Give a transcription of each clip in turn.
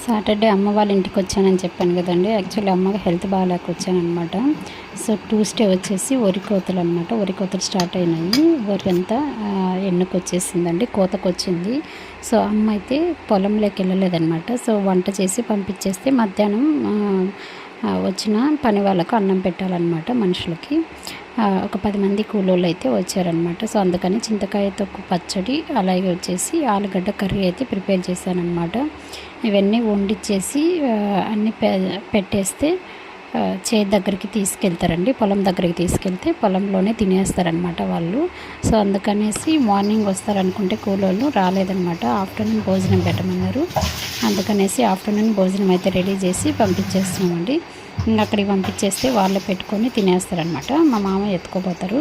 Saturday అమ్మ వాళ్ళ ఇంటికి వచ్చానని చెప్పాను కదండి. యాక్చువల్లీ అమ్మకి హెల్త్ బాగాలేక వచ్చానమాట. సో ట్యూస్డే వచ్చేసి వరి కోతలు అనమాట. వరి కోతలు స్టార్ట్ అయినాయి. వరి అంతా ఎన్నుకొచ్చేసిందండి, కోతకొచ్చింది. సో అమ్మ అయితే పొలంలోకి వెళ్ళలేదనమాట. సో వంట చేసి పంపించేస్తే మధ్యాహ్నం వచ్చిన పని వాళ్ళకు అన్నం పెట్టాలన్నమాట మనుషులకి. ఒక 10 మంది కూలోళ్ళు అయితే వచ్చారనమాట. సో అందుకని చింతకాయ తొక్కు పచ్చడి, అలాగే వచ్చేసి ఆలుగడ్డ కర్రీ అయితే ప్రిపేర్ చేశానమాట. ఇవన్నీ వండిచ్చేసి అన్నీ పెట్టేస్తే చేతి దగ్గరికి తీసుకెళ్తారండి. పొలం దగ్గరికి తీసుకెళ్తే పొలంలోనే తినేస్తారనమాట వాళ్ళు. సో అందుకనేసి మార్నింగ్ వస్తారనుకుంటే కూలోళ్ళు రాలేదనమాట. ఆఫ్టర్నూన్ భోజనం పెట్టమన్నారు. అందుకనేసి ఆఫ్టర్నూన్ భోజనం అయితే రెడీ చేసి పంపించేస్తున్నామండి. ఇంకా అక్కడికి పంపించేస్తే వాళ్ళే పెట్టుకొని తినేస్తారనమాట. మా మామ ఎత్తుకోపోతారు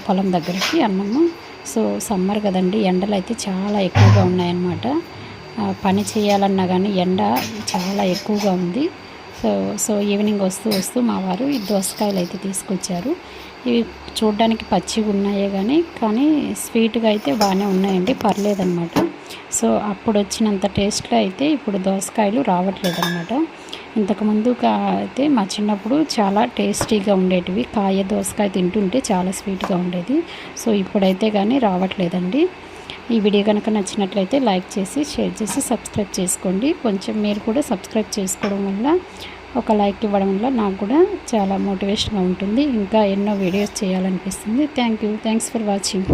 పొలం దగ్గరికి అన్నము. సో సమ్మర్ కదండి, ఎండలు అయితే చాలా ఎక్కువగా ఉన్నాయన్నమాట. పని చేయాలన్నా కానీ ఎండ చాలా ఎక్కువగా ఉంది. సో ఈవినింగ్ వస్తూ మా వారు ఈ దోసకాయలు అయితే తీసుకొచ్చారు. ఇవి చూడడానికి పచ్చిగా ఉన్నాయే కానీ స్వీట్గా అయితే బాగానే ఉన్నాయండి, పర్లేదన్నమాట. సో అప్పుడు వచ్చినంత టేస్ట్లో అయితే ఇప్పుడు దోసకాయలు రావట్లేదన్నమాట. ఇంతకుముందు అయితే మా చిన్నప్పుడు చాలా టేస్టీగా ఉండేటివి. కాయ దోసకాయ తింటుంటే చాలా స్వీట్గా ఉండేది. సో ఇప్పుడైతే కానీ రావట్లేదండి. ఈ వీడియో కనుక నచ్చినట్లయితే లైక్ చేసి, షేర్ చేసి, సబ్స్క్రైబ్ చేసుకోండి. కొంచెం మీరు కూడా సబ్స్క్రైబ్ చేసుకోవడం వల్ల, ఒక లైక్ ఇవ్వడం వల్ల నాకు కూడా చాలా మోటివేషన్గా ఉంటుంది. ఇంకా ఎన్నో వీడియోస్ చేయాలనిపిస్తుంది. Thanks for watching.